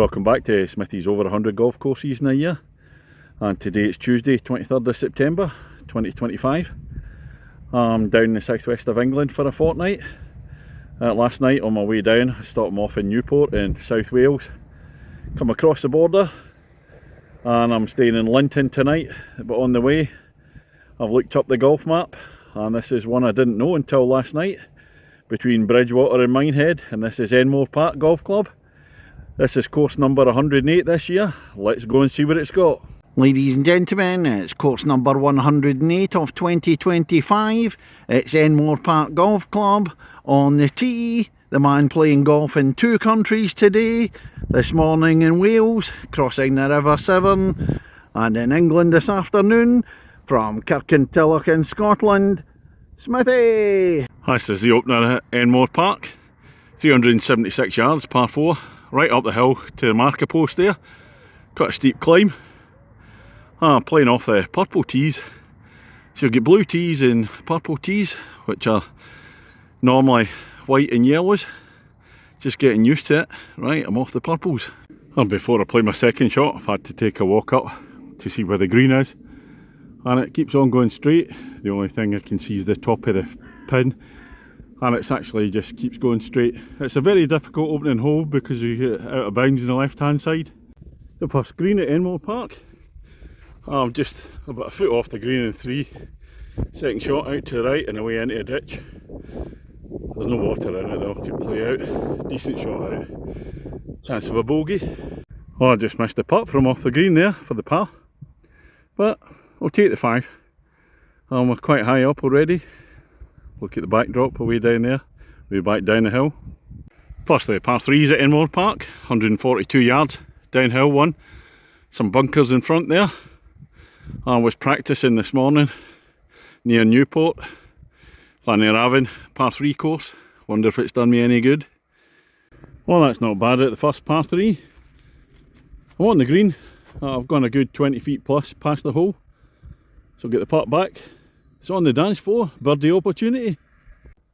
Welcome back to Smithy's over 100 golf courses in a year, and today it's Tuesday 23rd of September 2025. I'm down in the southwest of England for a fortnight. Last night on my way down I stopped off in Newport in South Wales, come across the border, and I'm staying in Linton tonight. But on the way I've looked up the golf map, and this is one I didn't know until last night, between Bridgewater and Minehead, and this is Enmore Park Golf Club. This is course number 108 this year. Let's go and see what it's got. Ladies and gentlemen, it's course number 108 of 2025. It's Enmore Park Golf Club. On the tee, the man playing golf in two countries today. This morning in Wales, crossing the River Severn, and in England this afternoon, from Kirkintilloch in Scotland, Smithy. This is the opener at Enmore Park. 376 yards, par 4. Right up the hill to the marker post there. Got a steep climb. Playing off the purple tees. So you'll get blue tees and purple tees, which are normally white and yellows. Just getting used to it. Right, I'm off the purples. And before I play my second shot, I've had to take a walk up to see where the green is. And it keeps on going straight. The only thing I can see is the top of the pin. And it's actually just keeps going straight. It's a very difficult opening hole because you get out of bounds on the left hand side. The first green at Enmore Park. I'm just about a foot off the green in 3. Second shot out to the right and away into a ditch. There's no water in it though, could play out. Decent shot out. Chance of a bogey. I just missed the putt from off the green there for the par. But I'll take the 5. We're quite high up already. Look at the backdrop away down there. We're back down the hill. Firstly, par 3s at Enmore Park, 142 yards, downhill one. Some bunkers in front there. I was practicing this morning near Newport, Llaneraven, par 3 course. Wonder if it's done me any good. Well, that's not bad at the first par 3. I'm on the green. I've gone a good 20 feet plus past the hole. So get the putt back. It's on the dance floor, birdie opportunity.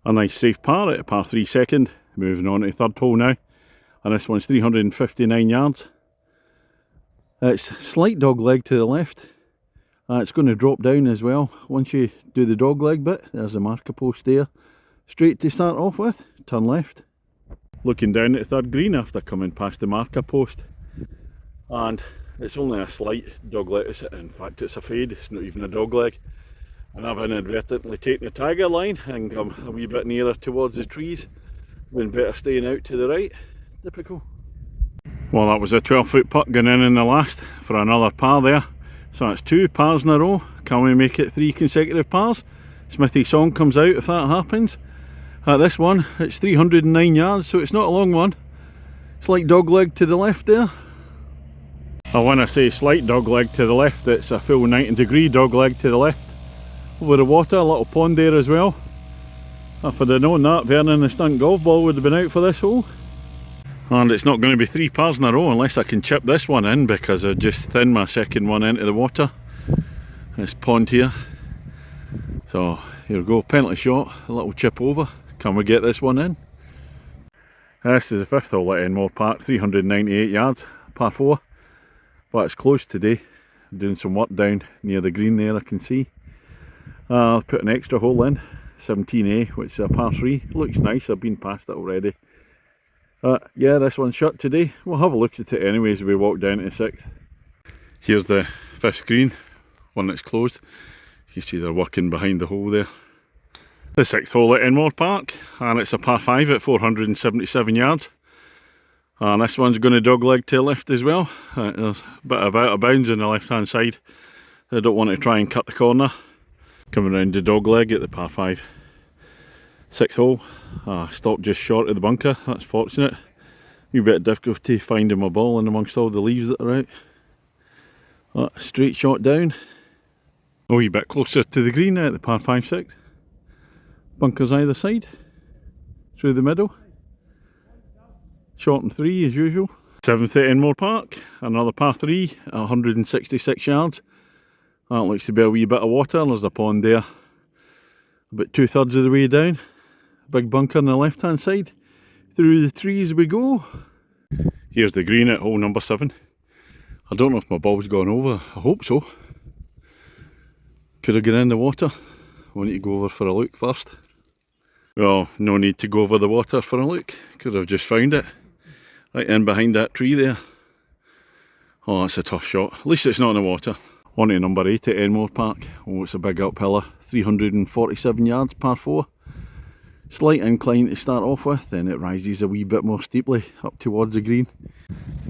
A nice safe par at a par 3 second. Moving on to the third hole now. And this one's 359 yards. It's slight dog leg to the left. It's going to drop down as well. Once you do the dog leg bit, there's the marker post there. Straight to start off with, turn left. Looking down at the third green after coming past the marker post. And it's only a slight dog leg. In fact, it's a fade, it's not even a dog leg. And I've inadvertently taken the tiger line and come a wee bit nearer towards the trees. Been better staying out to the right. Typical. Well, that was a 12-foot putt going in the last for another par there. So that's 2 pars in a row. Can we make it 3 consecutive pars? Smithy's song comes out if that happens. This one, it's 309 yards, so it's not a long one. Slight dog leg to the left there. When I say slight dog leg to the left, it's a full 90-degree dog leg to the left. Over the water, a little pond there as well. If I'd have known that, Vernon the stunt golf ball would have been out for this hole. And it's not going to be 3 pars in a row unless I can chip this one in, because I've just thinned my second one into the water. This pond here. So here we go, penalty shot, a little chip over. Can we get this one in? This is the 5th hole at Enmore Park, 398 yards, par 4. But it's closed today. I'm doing some work down near the green there, I can see. I'll put an extra hole in, 17A, which is a par 3. Looks nice, I've been past it already. Yeah, this one's shut today. We'll have a look at it anyways as we walk down to the 6th. Here's the 5th green, one that's closed. You see they're working behind the hole there. The 6th hole at Enmore Park, and it's a par 5 at 477 yards. And this one's going to dogleg to the left as well. There's a bit of out of bounds on the left hand side. I don't want to try and cut the corner. Coming round the dogleg at the par 5. 6th hole. Stopped just short of the bunker, that's fortunate. A bit of difficulty finding my ball in amongst all the leaves that are out. Straight shot down. A wee bit closer to the green now at the par 5-6. Bunkers either side. Through the middle. Short and 3 as usual. 7th at Enmore Park, another par 3, 166 yards. That looks to be a wee bit of water. There's a pond there. About 2/3 of the way down. Big bunker on the left hand side. Through the trees we go. Here's the green at hole number 7. I don't know if my ball's gone over. I hope so. Could I get in the water? I need to go over for a look first. Well, no need to go over the water for a look, because I've just found it. Right in behind that tree there. Oh, that's a tough shot. At least it's not in the water. On to number 8 at Enmore Park. Oh, it's a big uphiller. 347 yards, par 4. Slight incline to start off with, then it rises a wee bit more steeply up towards the green.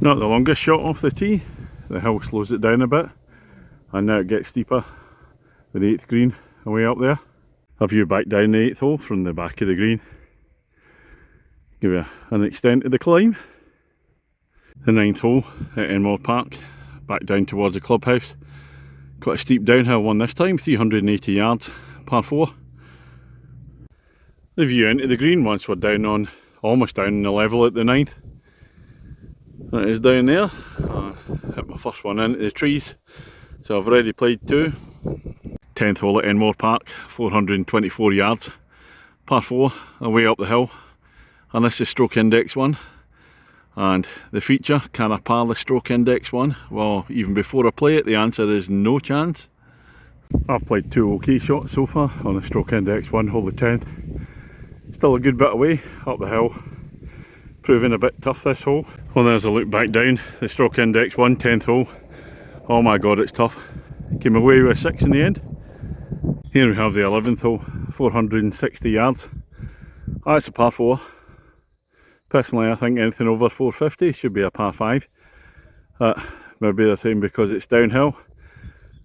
Not the longest shot off the tee. The hill slows it down a bit, and now it gets steeper with the 8th green away up there. A view back down the 8th hole from the back of the green. Give you an extent of the climb. The 9th hole at Enmore Park, back down towards the clubhouse. Quite a steep downhill one this time, 380 yards, par 4. The view into the green once we're down on, almost down on the level at the 9th. That is down there. Hit my first one into the trees, so I've already played 2. 10th hole at Enmore Park, 424 yards, par 4, away up the hill. And this is stroke index 1. And the feature, can I par the stroke index 1? Well, even before I play it, the answer is no chance. I've played 2 okay shots so far on the stroke index 1, hole the 10th. Still a good bit away up the hill. Proving a bit tough this hole. Well, there's a look back down the stroke index 1, 10th hole. Oh my god, it's tough. Came away with a 6 in the end. Here we have the 11th hole, 460 yards. That's a par 4. Personally, I think anything over 450 should be a par 5. Maybe the same because it's downhill.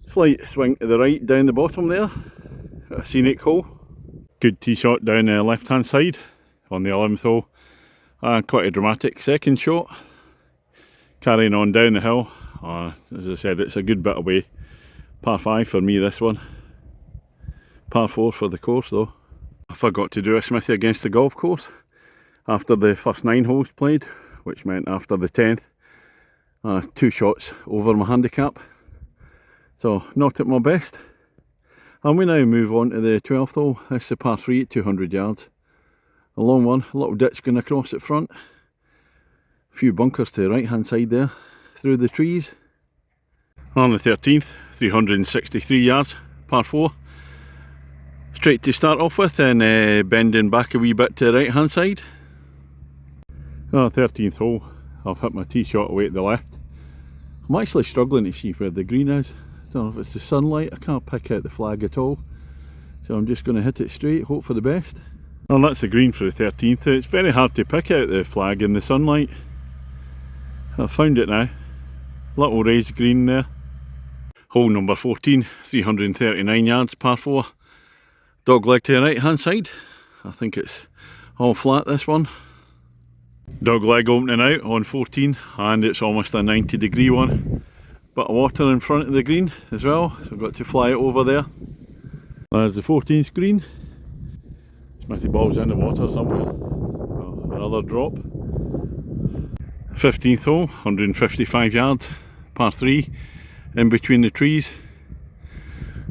Slight swing to the right down the bottom there. A scenic hole. Good tee shot down the left hand side on the 11th hole. And quite a dramatic second shot. Carrying on down the hill. As I said, it's a good bit away. Par 5 for me, this one. Par 4 for the course though. I forgot to do a Smithy against the golf course after the first 9 holes played, which meant after the 10th, 2 shots over my handicap. So not at my best. And we now move on to the 12th hole. This is a par 3 at 200 yards. A long one, a little ditch going across at front. A few bunkers to the right hand side there, through the trees. On the 13th, 363 yards, par 4. Straight to start off with, and bending back a wee bit to the right hand side. On the 13th hole, I've hit my tee shot away to the left. I'm actually struggling to see where the green is. I don't know if it's the sunlight, I can't pick out the flag at all. So I'm just going to hit it straight, hope for the best. Well, that's the green for the 13th. It's very hard to pick out the flag in the sunlight. I've found it now. Little raised green there. Hole number 14, 339 yards, par 4. Dog leg to the right hand side. I think it's all flat, this one. Dog leg opening out on 14, and it's almost a 90-degree one. Bit of water in front of the green as well, so I've got to fly it over there. There's the 14th green. Smithy ball's in the water somewhere. So another drop. 15th hole, 155 yards, par 3, in between the trees.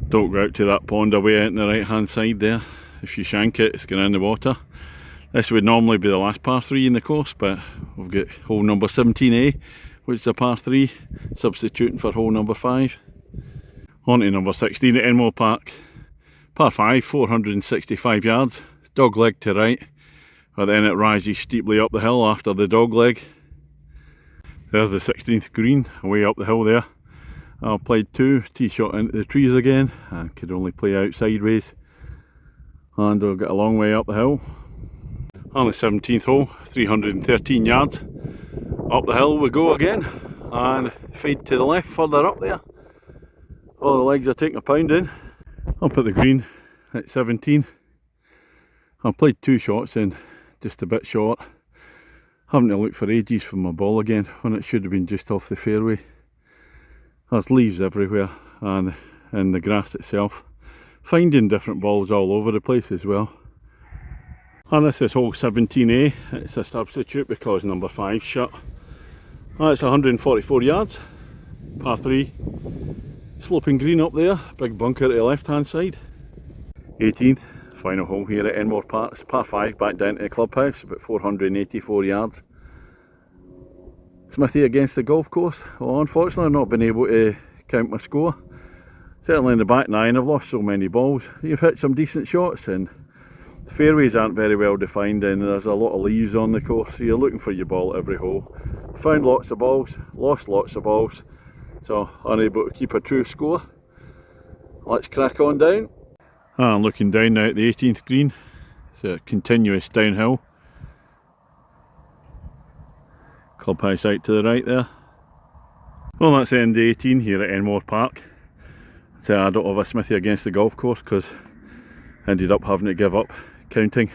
Don't go out to that pond away out on the right hand side there. If you shank it, it's going in the water. This would normally be the last par 3 in the course, but we've got hole number 17A, which is a par 3, substituting for hole number 5. On to number 16 at Enmore Park. Par 5, 465 yards, dog leg to right, but then it rises steeply up the hill after the dog leg. There's the 16th green, away up the hill there. I played 2, tee shot into the trees again. I could only play out sideways, and I'll get a long way up the hill. On the 17th hole, 313 yards. Up the hill we go again, and fade to the left further up there. All the legs are taking a pounding. Up at the green at 17. I played 2 shots in, just a bit short. Having to look for ages for my ball again, when it should have been just off the fairway. There's leaves everywhere, and in the grass itself. Finding different balls all over the place as well. And this is hole 17A. It's a substitute because number 5's shut. That's 144 yards, par 3. Sloping green up there, big bunker to the left hand side. 18th, final hole here at Enmore Park. It's par 5 back down to the clubhouse, about 484 yards. Smithy against the golf course. Well, unfortunately I've not been able to count my score. Certainly in the back nine I've lost so many balls. You've hit some decent shots and the fairways aren't very well defined and there's a lot of leaves on the course, so you're looking for your ball at every hole. Found lots of balls, lost lots of balls, so unable to keep a true score. Let's crack on down. I'm looking down now at the 18th green. It's a continuous downhill. Clubhouse out to the right there. Well, that's the end of 18 here at Enmore Park. So I don't have a Smithy against the golf course because I ended up having to give up counting.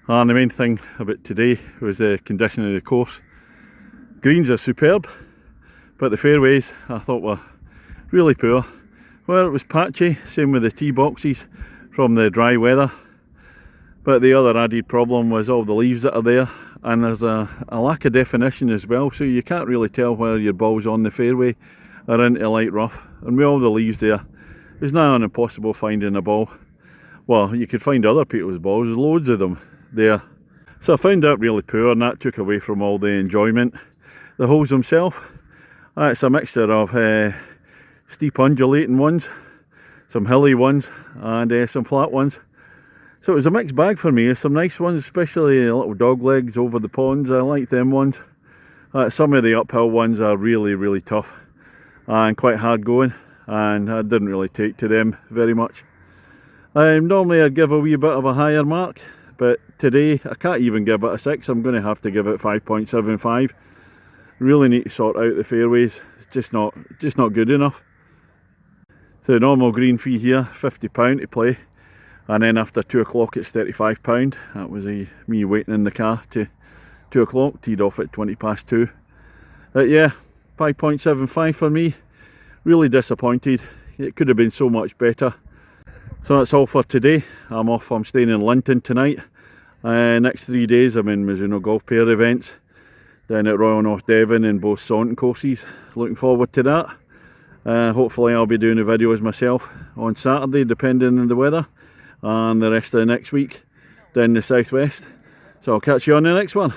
And the main thing about today was the condition of the course. Greens are superb, but the fairways I thought were really poor. Well, it was patchy, same with the tee boxes from the dry weather. But the other added problem was all the leaves that are there, and there's a lack of definition as well, so you can't really tell whether your ball's on the fairway or into light rough. And with all the leaves there, it's now impossible finding a ball. Well, you could find other people's balls, there's loads of them there. So I found that really poor, and that took away from all the enjoyment. The holes themselves, it's a mixture of steep undulating ones, some hilly ones, and some flat ones. So it was a mixed bag for me. Some nice ones, especially the little dog legs over the ponds. I like them ones. Some of the uphill ones are really tough and quite hard going, and I didn't really take to them very much. Normally I'd give a wee bit of a higher mark, but today I can't even give it a 6. I'm going to have to give it 5.75. Really need to sort out the fairways. It's just not good enough. So the normal green fee here, £50 to play. And then after 2 o'clock it's £35. That was me waiting in the car to 2 o'clock, teed off at 20 past 2. But yeah, 5.75 for me. Really disappointed. It could have been so much better. So that's all for today. I'm off, I'm staying in Linton tonight. Next 3 days I'm in Mizuno Golf Pair events down at Royal North Devon and both Saunton courses. Looking forward to that. Hopefully I'll be doing the videos myself on Saturday depending on the weather, and the rest of the next week down the southwest. So I'll catch you on the next one.